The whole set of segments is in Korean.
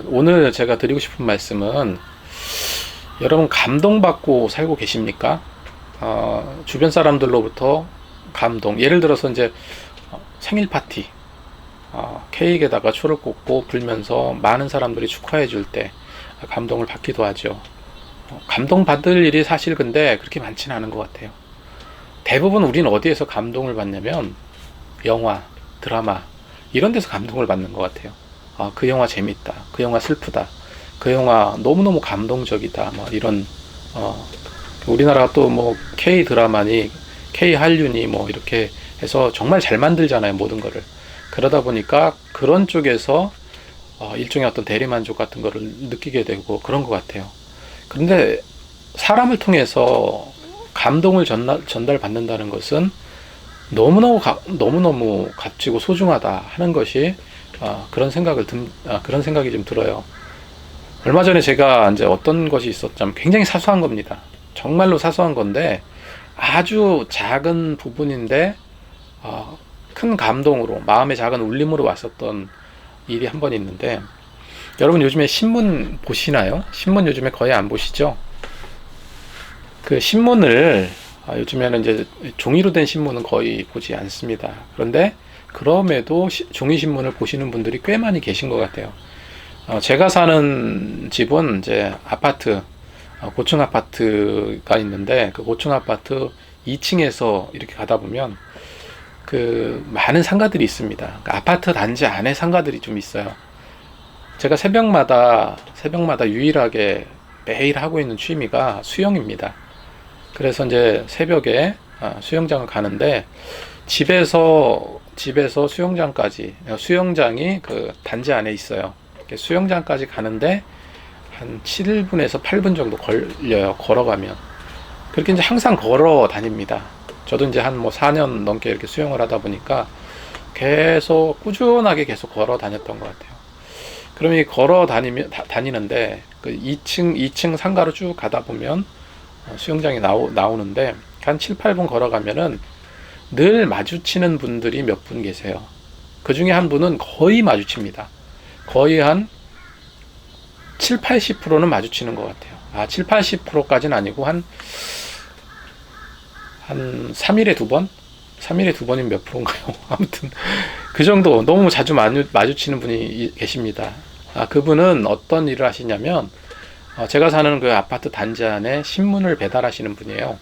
오늘 제가 드리고 싶은 말씀은 여러분 감동받고 살고 계십니까? 주변 사람들로부터 감동. 예를 들어서 이제 생일 파티, 케이크에다가 초를 꽂고 불면서 많은 사람들이 축하해 줄 때 감동을 받기도 하죠. 감동받을 일이 사실 근데 그렇게 많지는 않은 것 같아요. 대부분 우리는 어디에서 감동을 받냐면 영화, 드라마 이런 데서 감동을 받는 것 같아요. 그 영화 재밌다. 그 영화 슬프다. 그 영화 너무너무 감동적이다. 뭐 이런 우리나라가 또 뭐 K 드라마니 K 한류니 뭐 이렇게 해서 정말 잘 만들잖아요. 모든 거를. 그러다 보니까 그런 쪽에서 일종의 어떤 대리만족 같은 거를 느끼게 되고 그런 것 같아요. 그런데 사람을 통해서 감동을 전달받는다는 것은 너무너무 값지고 소중하다 하는 것이 그런 생각이 좀 들어요. 얼마 전에 제가 이제 어떤 것이 있었자면 굉장히 사소한 겁니다. 정말로 사소한 건데 아주 작은 부분인데 큰 감동으로 마음의 작은 울림으로 왔었던 일이 한 번 있는데 여러분 요즘에 신문 보시나요? 신문 요즘에 거의 안 보시죠? 그 신문을 요즘에는 이제 종이로 된 신문은 거의 보지 않습니다. 그런데 그럼에도 종이 신문을 보시는 분들이 꽤 많이 계신 것 같아요. 제가 사는 집은 이제 아파트, 고층 아파트가 있는데 그 고층 아파트 2층에서 이렇게 가다 보면 그 많은 상가들이 있습니다. 그러니까 아파트 단지 안에 상가들이 좀 있어요. 제가 새벽마다 유일하게 매일 하고 있는 취미가 수영입니다. 그래서 이제 새벽에 수영장을 가는데 집에서 수영장이 그 단지 안에 있어요. 수영장까지 가는데 한 7분에서 8분 정도 걸려요. 걸어가면. 그렇게 이제 항상 걸어 다닙니다. 저도 이제 한 뭐 4년 넘게 이렇게 수영을 하다 보니까 계속 꾸준하게 계속 걸어 다녔던 것 같아요. 그럼 이 걸어 다니는데 그 2층 상가로 쭉 가다 보면 수영장이 나오는데 한 7, 8분 걸어가면은 늘 마주치는 분들이 몇 분 계세요. 그 중에 한 분은 거의 마주칩니다. 거의 한 7, 80%는 마주치는 것 같아요. 7, 80%까지는 아니고 한 3일에 두 번? 3일에 두 번이면 몇 프로인가요? 아무튼 그 정도 너무 자주 마주치는 분이 계십니다. 그분은 어떤 일을 하시냐면 제가 사는 그 아파트 단지 안에 신문을 배달하시는 분이에요.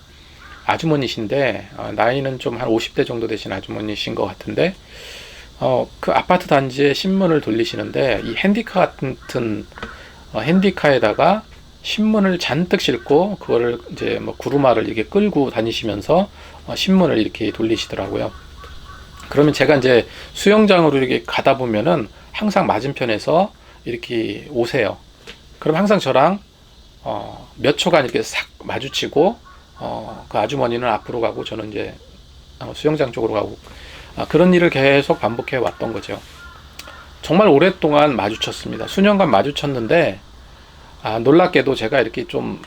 아주머니신데 나이는 좀 한 50대 정도 되신 아주머니신 것 같은데 그 아파트 단지에 신문을 돌리시는데 이 핸디카 같은 핸디카에다가 신문을 잔뜩 싣고 그거를 이제 뭐 구루마를 이렇게 끌고 다니시면서 신문을 이렇게 돌리시더라고요. 그러면 제가 이제 수영장으로 이렇게 가다 보면은 항상 맞은편에서 이렇게 오세요. 그럼 항상 저랑 몇 초간 이렇게 싹 마주치고 그 아주머니는 앞으로 가고 저는 이제 수영장 쪽으로 가고 그런 일을 계속 반복해 왔던 거죠. 정말 오랫동안 마주쳤습니다. 수년간 마주쳤는데 놀랍게도 제가 이렇게 좀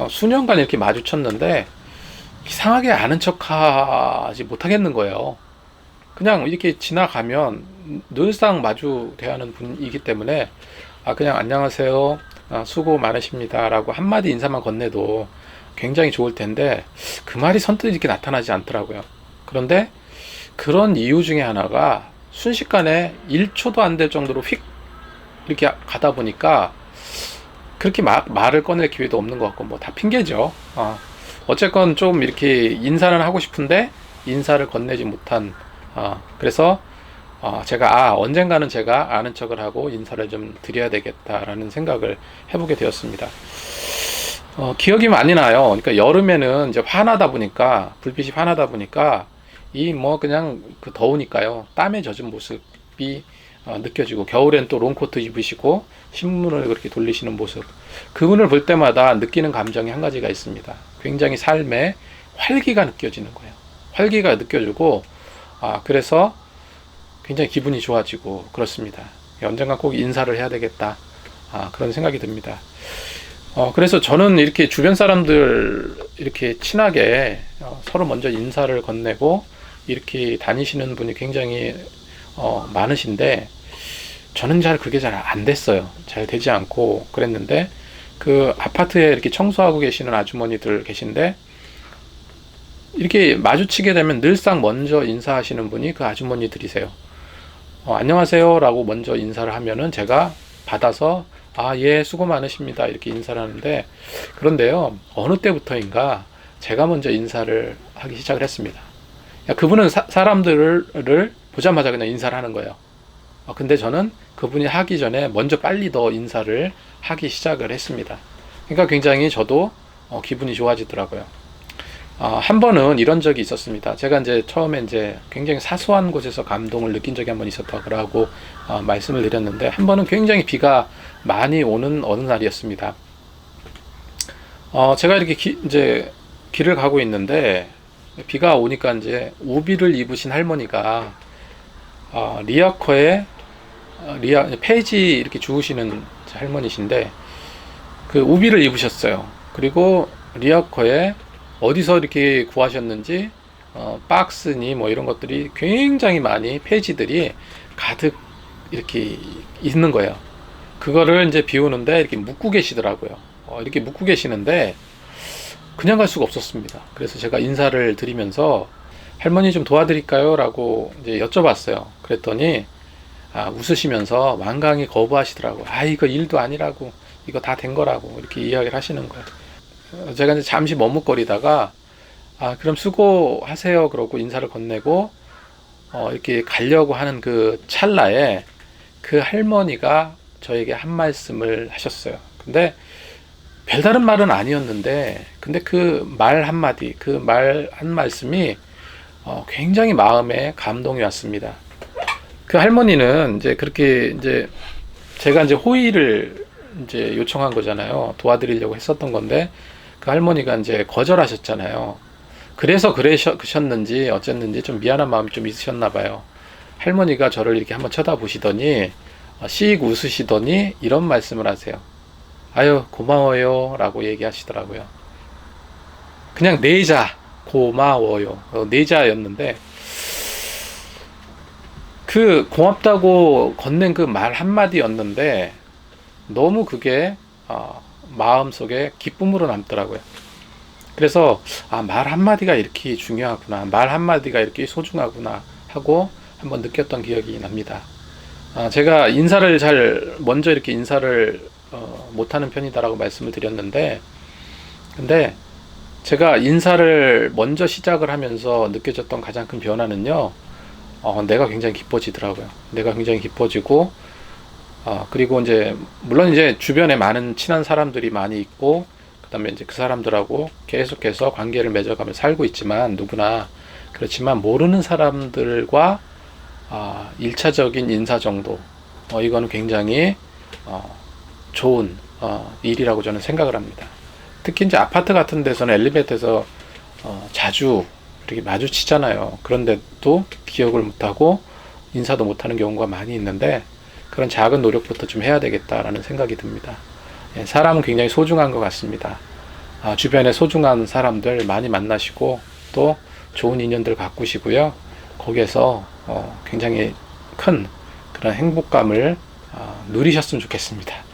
수년간 이렇게 마주쳤는데 이상하게 아는 척하지 못하겠는 거예요. 그냥 이렇게 지나가면 늘상 마주 대하는 분이기 때문에 그냥 안녕하세요, 수고 많으십니다 라고 한마디 인사만 건네도 굉장히 좋을 텐데 그 말이 선뜻 이렇게 나타나지 않더라고요. 그런데 그런 이유 중에 하나가 순식간에 1초도 안 될 정도로 휙 이렇게 가다 보니까 그렇게 말을 꺼낼 기회도 없는 것 같고 뭐 다 핑계죠. 어쨌건 좀 이렇게 인사는 하고 싶은데 인사를 건네지 못한 그래서 제가 언젠가는 제가 아는 척을 하고 인사를 좀 드려야 되겠다라는 생각을 해보게 되었습니다. 기억이 많이 나요. 그러니까 여름에는 이제 불빛이 환하다 보니까 이 뭐 그냥 그 더우니까요. 땀에 젖은 모습이 느껴지고 겨울엔 또 롱코트 입으시고 신문을 그렇게 돌리시는 모습 그분을 볼 때마다 느끼는 감정이 한 가지가 있습니다. 굉장히 삶에 활기가 느껴지는 거예요. 활기가 느껴지고 그래서 굉장히 기분이 좋아지고 그렇습니다. 언젠가 꼭 인사를 해야 되겠다 그런 생각이 듭니다. 그래서 저는 이렇게 주변 사람들 이렇게 친하게 서로 먼저 인사를 건네고 이렇게 다니시는 분이 굉장히 많으신데 저는 그게 잘 안 됐어요. 잘 되지 않고 그랬는데, 그 아파트에 이렇게 청소하고 계시는 아주머니들 계신데, 이렇게 마주치게 되면 늘상 먼저 인사하시는 분이 그 아주머니들이세요. 안녕하세요 라고 먼저 인사를 하면은 제가 받아서, 아, 예, 수고 많으십니다, 이렇게 인사를 하는데, 그런데요, 어느 때부터인가 제가 먼저 인사를 하기 시작을 했습니다. 그분은 사람들을 보자마자 그냥 인사를 하는 거예요. 근데 저는 그분이 하기 전에 먼저 빨리 더 인사를 하기 시작을 했습니다. 그러니까 굉장히 저도 기분이 좋아지더라고요. 한 번은 이런 적이 있었습니다. 제가 이제 처음에 이제 굉장히 사소한 곳에서 감동을 느낀 적이 한 번 있었다고 말씀을 드렸는데, 한 번은 굉장히 비가 많이 오는 어느 날이었습니다. 제가 이렇게 이제 길을 가고 있는데, 비가 오니까 이제 우비를 입으신 할머니가 리어커에 폐지 이렇게 주우시는 할머니신데, 그 우비를 입으셨어요. 그리고 리어커에 어디서 이렇게 구하셨는지 박스니 뭐 이런 것들이 굉장히 많이, 폐지들이 가득 이렇게 있는 거예요. 그거를 이제 비 오는데 이렇게 묶고 계시더라고요. 이렇게 묶고 계시는데 그냥 갈 수가 없었습니다. 그래서 제가 인사를 드리면서 할머니 좀 도와드릴까요? 라고 이제 여쭤봤어요. 그랬더니 웃으시면서 완강히 거부하시더라고요. 이거 일도 아니라고, 이거 다 된 거라고, 이렇게 이야기를 하시는 거예요. 제가 이제 잠시 머뭇거리다가, 그럼 수고하세요, 그러고 인사를 건네고 이렇게 가려고 하는 그 찰나에 그 할머니가 저에게 한 말씀을 하셨어요. 근데 별다른 말은 아니었는데, 근데 그 말 한마디, 그 말 한 말씀이 굉장히 마음에 감동이 왔습니다. 그 할머니는 이제 그렇게 이제 제가 이제 호의를 이제 요청한 거잖아요. 도와드리려고 했었던 건데, 그 할머니가 이제 거절하셨잖아요. 그래서 그러셨는지 어쨌는지 좀 미안한 마음이 좀 있으셨나 봐요. 할머니가 저를 이렇게 한번 쳐다보시더니 씩 웃으시더니 이런 말씀을 하세요. 아유, 고마워요 라고 얘기하시더라고요. 그냥 내자, 고마워요, 내자였는데, 그 고맙다고 건넨 그 말 한마디였는데 너무 그게 마음속에 기쁨으로 남더라고요. 그래서 말 한마디가 이렇게 중요하구나, 말 한마디가 이렇게 소중하구나 하고 한번 느꼈던 기억이 납니다. 제가 먼저 이렇게 인사를 못하는 편이다라고 말씀을 드렸는데, 근데 제가 인사를 먼저 시작을 하면서 느껴졌던 가장 큰 변화는요, 내가 굉장히 기뻐지더라고요. 내가 굉장히 기뻐지고, 그리고 이제 물론 이제 주변에 많은 친한 사람들이 많이 있고, 그다음에 이제 그 사람들하고 계속해서 관계를 맺어가며 살고 있지만, 누구나 그렇지만 모르는 사람들과 1차적인 인사 정도, 이거는 굉장히 좋은 일이라고 저는 생각을 합니다. 특히 이제 아파트 같은 데서는 엘리베이터에서 자주 이렇게 마주치잖아요. 그런데도 기억을 못하고 인사도 못하는 경우가 많이 있는데, 그런 작은 노력부터 좀 해야 되겠다라는 생각이 듭니다. 사람은 굉장히 소중한 것 같습니다. 주변에 소중한 사람들 많이 만나시고 또 좋은 인연들 가꾸시고요. 거기에서 굉장히 큰 그런 행복감을 누리셨으면 좋겠습니다.